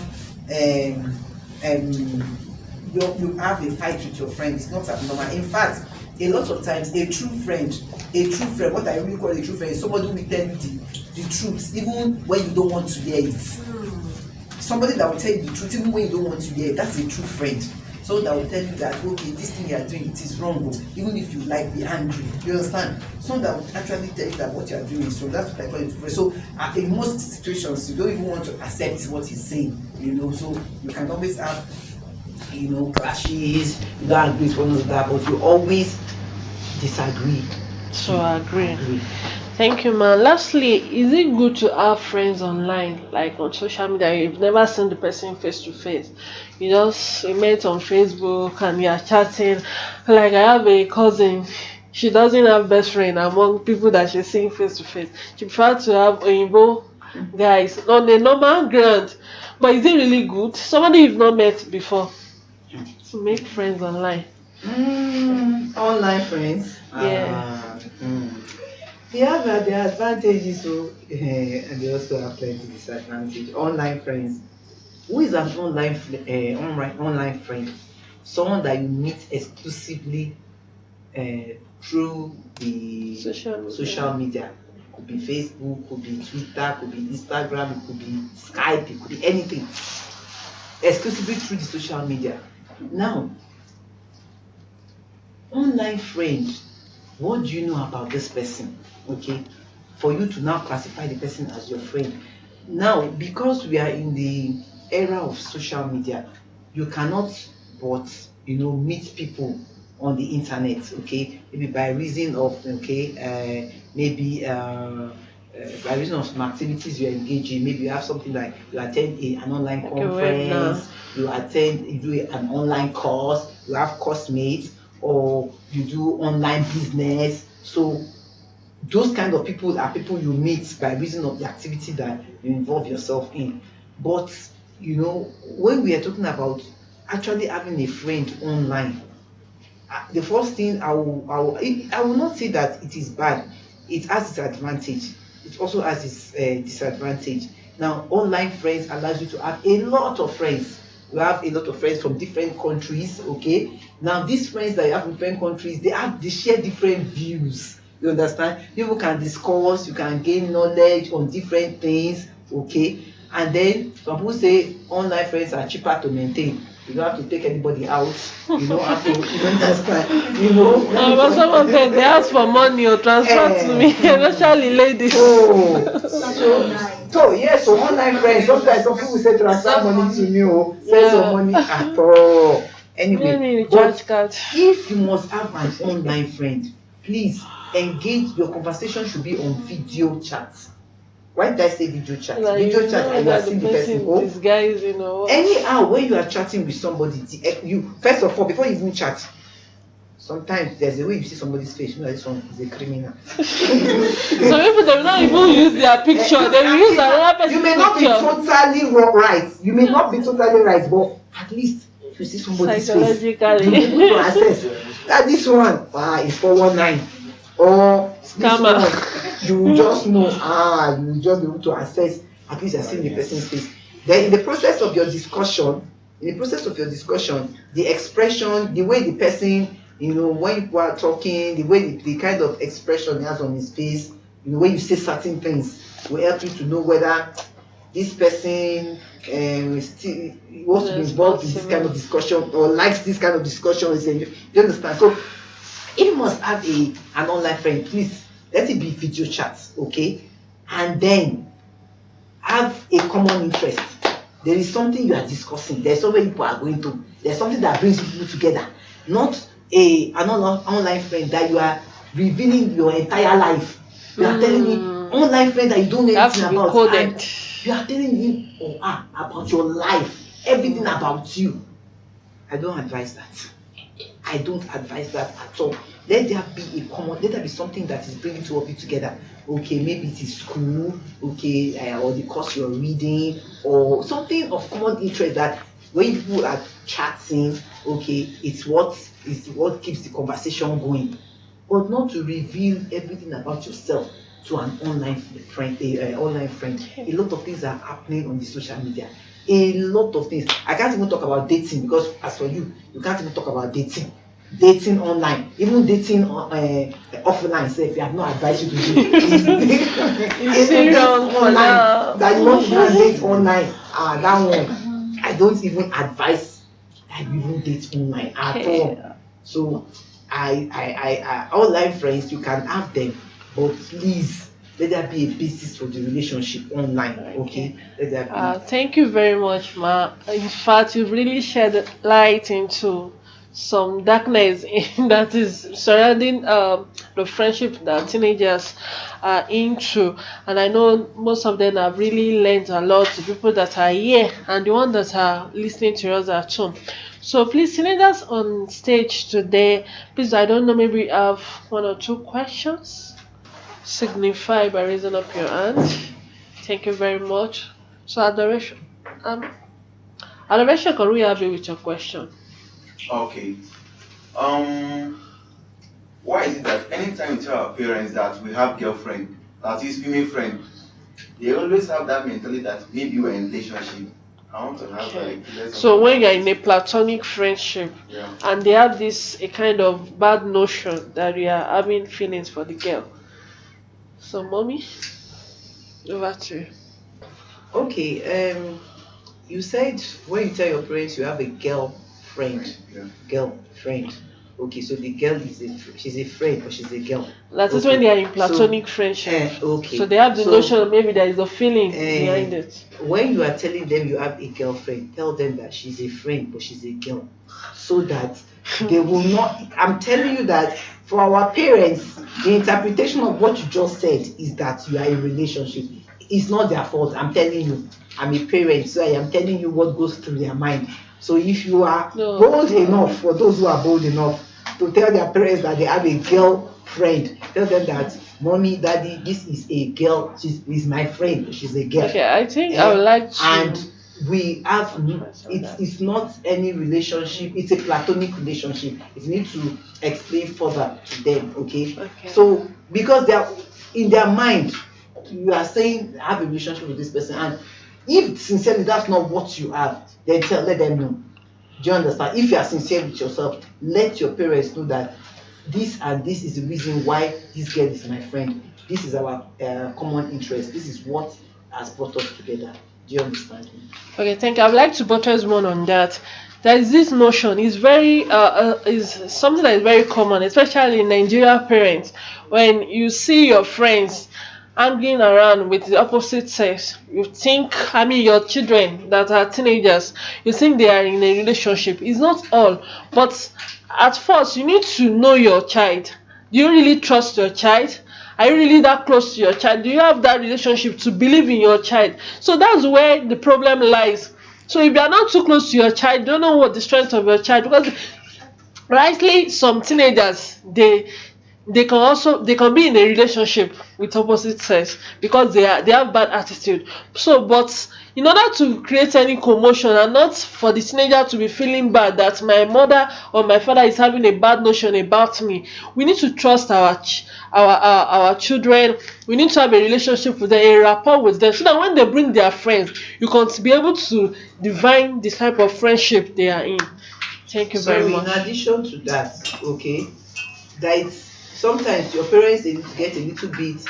you have a fight with your friend. It's not abnormal. In fact, a lot of times a true friend, what I really call a true friend, is somebody who will tell you the truth even when you don't want to hear it. Somebody that will tell you the truth even when you don't want to hear it. That's a true friend. So that will tell you that, okay, this thing you are doing, it is wrong, even if you be angry. You understand? Someone that will actually tell you that what you are doing is wrong. That's what I call it. So in most situations, you don't even want to accept what he's saying. So you can always have, clashes. You don't agree with one another, but you always disagree. So I agree. Thank you, man. Lastly, is it good to have friends online, like on social media? You've never seen the person face to face. You met on Facebook and you are chatting. Like I have a cousin, she doesn't have best friend among people that she's seeing face to face. She prefers to have Oyinbo guys on a normal ground. But is it really good? Somebody you've not met before to make friends online. Online friends. Yeah. They have their advantages, and they also have plenty disadvantages. Online friends. Who is an online friend? Someone that you meet exclusively through the social media. Could be Facebook, could be Twitter, could be Instagram, it could be Skype, it could be anything. Exclusively through the social media. Now, online friend, what do you know about this person? Okay, for you to now classify the person as your friend. Now, because we are in the era of social media, you cannot but meet people on the internet. Okay, maybe by reason of by reason of some activities you are engaging. Maybe you have something like you attend an online conference, you do an online course, you have course mates, or you do online business. So those kind of people are people you meet by reason of the activity that you involve yourself in. But when we are talking about actually having a friend online, the first thing I will not say that it is bad. It has its advantage. It also has its disadvantage. Now, online friends allows you to have a lot of friends. You have a lot of friends from different countries. Okay. Now, these friends that you have from different countries, they share different views. You understand? People can discuss, you can gain knowledge on different things, okay? And then some people say online friends are cheaper to maintain. You don't have to take anybody out. You don't have to, you understand? But some of them, they ask for money or transfer to me, especially ladies. So online friends, sometimes some people say transfer money to me, send some money at all. Anyway, but if you must have an online friend, please engage. Your conversation should be on video chat. Why did I say video chat? Video chat, and you are seeing the person. Anyhow, when you are chatting with somebody, you first of all, before you even chat, sometimes there's a way you see somebody's face. This one is a criminal. Some people they will not even use their picture. They will use another person's picture. You may not be totally right. You may not be totally right, but at least you see somebody's face. You need to assess that this one is 419. Or you just know, you just be able to assess, at least you're seeing the person's face. Then in the process of your discussion, the expression, the way the person, when you are talking, the way the kind of expression he has on his face, the way you say certain things will help you to know whether this person still wants to be involved in this kind of discussion or likes this kind of discussions. And you understand? So if you must have an online friend, please let it be video chats, okay? And then have a common interest. There is something you are discussing. There's somewhere people are going to. There's something that brings people together. Not an online friend that you are revealing your entire life. You are telling him online friend that you don't know anything about. And you are telling him or her about your life, everything about you. I don't advise that. I don't advise that at all. Let there be something that is bringing two of you together. Okay, maybe it is school, okay, or the course you're reading, or something of common interest that when people are chatting, okay, it's what keeps the conversation going. But not to reveal everything about yourself to an online friend, online friend. A lot of things are happening on the social media. A lot of things. I can't even talk about dating because as for you can't even talk about dating. Dating online, even dating offline. So if you have no advice you can do, even online that you want to go and date online. That one, I don't even advise that you even date online at all. So I online friends, you can have them, but please let there be a basis for the relationship online. Okay. Let there be. Thank you very much, Ma. In fact, you've really shed light into some darkness that is surrounding the friendship that teenagers are into, and I know most of them have really learned a lot. The people that are here and the ones that are listening to us at home. So please, teenagers on stage today, please, I don't know, maybe you have one or two questions. Signify by raising up your hand. Thank you very much. So Adoration, can we have you with your question? Okay. Why is it that anytime we tell our parents that we have girlfriend, that is female friend, they always have that mentality that maybe we're in a relationship. I want to have so when you're in a platonic friendship, and they have a kind of bad notion that you are having feelings for the girl. So mommy, over to you. Okay, you said when you tell your parents you have a girlfriend. Okay, so the girl she's a friend, but she's a girl. That is when they are in platonic friendship. Okay. So they have the notion maybe there is a feeling behind it. When you are telling them you have a girlfriend, tell them that she's a friend, but she's a girl, so that they will not. I'm telling you that for our parents, the interpretation of what you just said is that you are in a relationship. It's not their fault. I'm telling you. I'm a parent, so I am telling you what goes through their mind. So if you are bold enough, for those who are bold enough to tell their parents that they have a girlfriend, tell them that mommy, daddy, this is a girl, she's my friend, she's a girl. Okay, I think I would like to. And we have it's not any relationship, it's a platonic relationship. You need to explain further to them, okay? So because they are in their mind, you are saying I have a relationship with this person, and if sincerely that's not what you have, then let them know. Do you understand? If you are sincere with yourself, let your parents know that this and this is the reason why this girl is my friend. This is our common interest. This is what has brought us together. Do you understand me? Okay, thank you. I would like to buttress more on that. There is this notion, is something that is very common, especially in Nigeria parents. When you see your friends hanging around with the opposite sex, you think, your children that are teenagers, you think they are in a relationship. It's not all, but at first you need to know your child. Do you really trust your child? Are you really that close to your child? Do you have that relationship to believe in your child? So that's where the problem lies. So if you are not too close to your child, you don't know what the strength of your child, because rightly some teenagers, they can be in a relationship with opposite sex because they have bad attitude. So but in order to create any commotion and not for the teenager to be feeling bad that my mother or my father is having a bad notion about me, we need to trust our children. We need to have a relationship with them, a rapport with them, so that when they bring their friends, you can be able to divine the type of friendship they are in. Thank you very much. So in addition to that, okay, that sometimes your parents, they get a little bit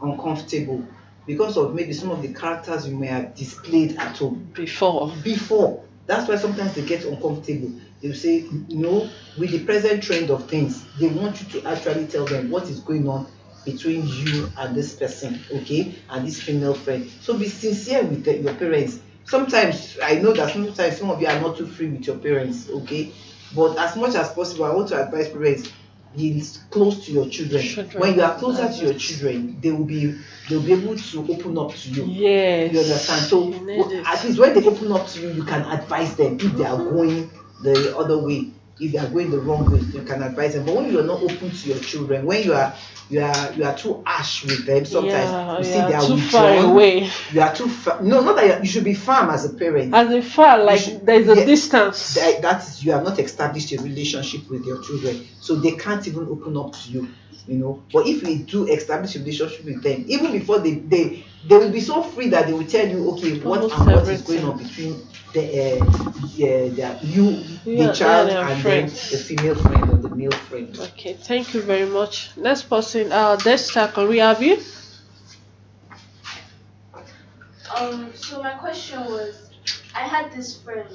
uncomfortable because of maybe some of the characters you may have displayed at home Before. before. That's why sometimes they get uncomfortable. They'll say, with the present trend of things, they want you to actually tell them what is going on between you and this person, okay, and this female friend. So be sincere with your parents. Sometimes I know that sometimes some of you are not too free with your parents, okay, but as much as possible, I want to advise parents, be close to your children. When you are closer to your children, they'll be able to open up to you. Yes. You understand? So at least when they open up to you, you can advise them if they are going the other way. If they are going the wrong way, you can advise them. But when you are not open to your children, when you are too harsh with them, sometimes you see they are too withdrawn. far away. You are too far. No, not that you should be firm as a parent. As a far, like there is a distance. That is, you have not established a relationship with your children, so they can't even open up to you. But if we do establish a relationship with them, even before they will be so free that they will tell you, okay, what is going on between the child and then the female friend or the male friend. Okay, thank you very much. Next person, Dexter, can we have you? So my question was, I had this friend,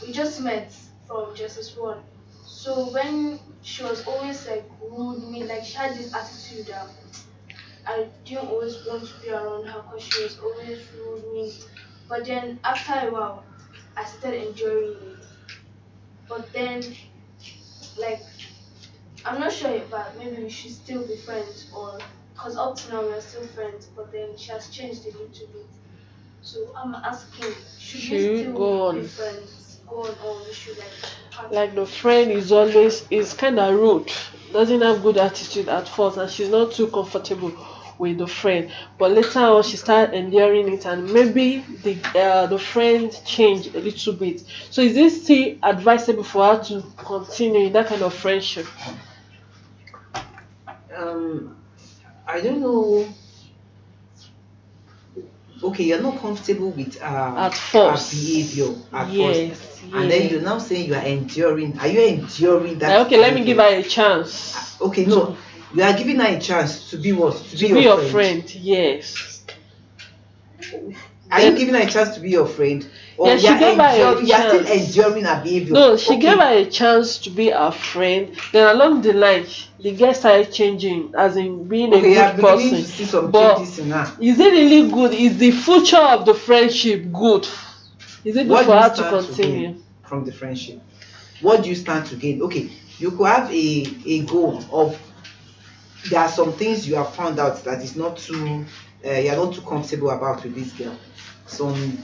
we just met from JSS1. So when she was always rude me, she had this attitude that I didn't always want to be around her because she was always rude me. But then after a while, I started enjoying it. But then, I'm not sure if maybe we should still be friends, or because up to now we are still friends. But then she has changed a little bit. So I'm asking, should we still be friends? Go on, or we should Like the friend is kind of rude, doesn't have good attitude at first, and she's not too comfortable with the friend. But later on, she started enduring it, and maybe the friend changed a little bit. So is it still advisable for her to continue in that kind of friendship? I don't know. Okay, you're not comfortable with at first her behavior at yes, first, and then you're now saying you are enduring. Are you enduring that? Like, okay, let me give her a chance. Okay, no, you are giving her a chance to be what? To be your friend. Yes. Are you giving her a chance to be your friend? Or yeah, she gave her a chance. You are still enduring her behavior. No, she gave her a chance to be her friend. Then along the line, the girl started changing, as in being a good person. To see some but changes in her. Is it really good? Is the future of the friendship good? Is it good for her to continue? From the friendship, what do you stand to gain? Okay, you could have a goal of, there are some things you have found out that is not too you're not too comfortable about with this girl. Some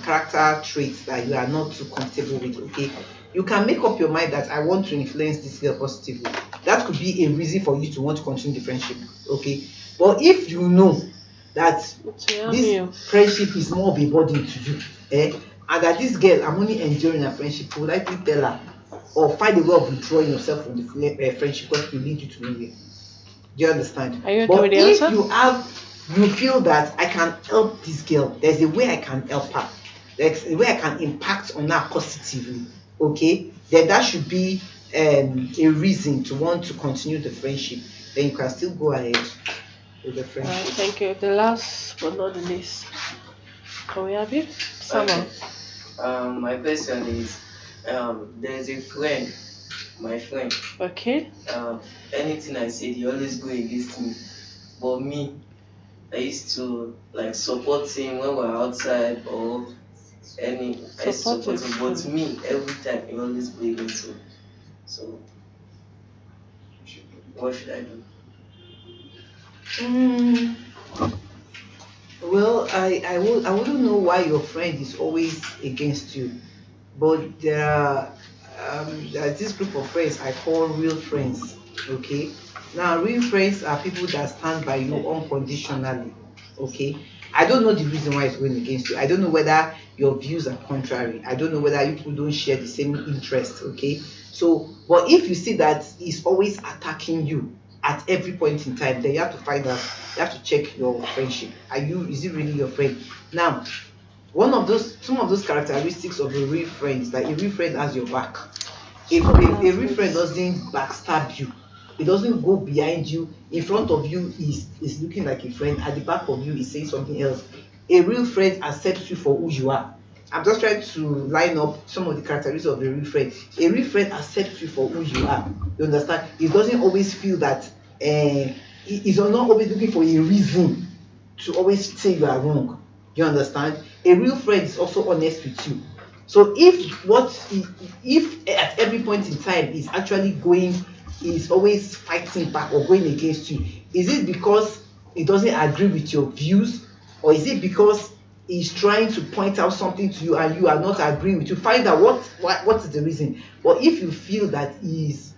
character traits that you are not too comfortable with. Okay, you can make up your mind that I want to influence this girl positively. That could be a reason for you to want to continue the friendship. Okay, but if you know that this friendship is more of a burden to you, and that this girl, I'm only enjoying a friendship, would likely tell her or find a way of withdrawing yourself from the friendship because it will lead you to nowhere. Do you understand? Are you okay but with the if answer? You feel that I can help this girl, there's a way I can help her, there's a way I can impact on her positively, okay, then that should be a reason to want to continue the friendship. Then you can still go ahead with the friendship. Thank you. The last but not the least, can we have you? Someone. Okay. My question is, there's a friend, my friend. Okay. Anything I said, he always go against me. But me, I used to support him when we're outside or I used to support him. But me, every time he always go against me. So what should I do? Well, I wouldn't know why your friend is always against you, but there's this group of friends I call real friends. Okay, now real friends are people that stand by you unconditionally. Okay, I don't know the reason why it's going against you. I don't know whether your views are contrary. I don't know whether you people don't share the same interest. Okay, so but if you see that he's always attacking you at every point in time, then you have to find out, you have to check your friendship. Is it really your friend? Now, some of those characteristics of a real friend is that a real friend has your back. If a real friend doesn't backstab you, It doesn't go behind you. In front of you is looking like a friend. At the back of you is saying something else. A real friend accepts you for who you are. I'm just trying to line up some of the characteristics of a real friend. A real friend accepts you for who you are. You understand? It doesn't always feel that he's not always looking for a reason to always say you are wrong. You understand? A real friend is also honest with you. So if at every point in time is always fighting back or going against you, is it because he doesn't agree with your views, or is it because he's trying to point out something to you and you are not agreeing with you? Find out what is the reason. But if you feel that he's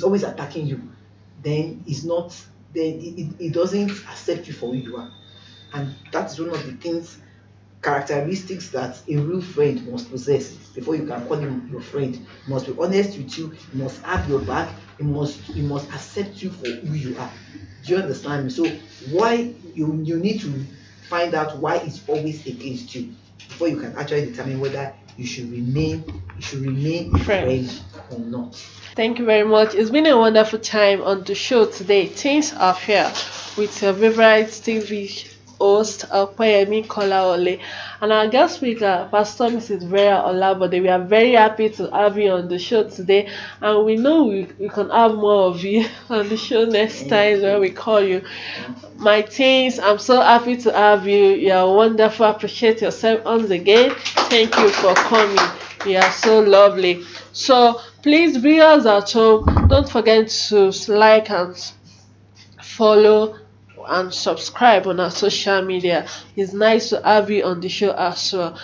always attacking you, then it doesn't accept you for who you are. And that's one of the characteristics that a real friend must possess before you can call him your friend. He must be honest with you, he must have your back, he must accept you for who you are. Do you understand me? So why you need to find out why it's always against you before you can actually determine whether you should remain a friend or not. Thank you very much. It's been a wonderful time on the show today. Things are fair with your favorite TV host, Opeyemi Kolaole, and our guest speaker, Pastor Mrs. Vera Olabode. We are very happy to have you on the show today, and we know we can have more of you on the show next time when we call you. My teens, I'm so happy to have you. You are wonderful. Appreciate yourself once again. Thank you for coming. You are so lovely. So please, viewers at home, don't forget to like and follow and subscribe on our social media. It's nice to have you on the show as well.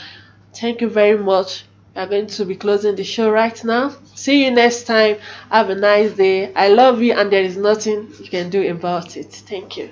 Thank you very much. We are going to be closing the show right now. See you next time. Have a nice day. I love you, and there is nothing you can do about it. Thank you.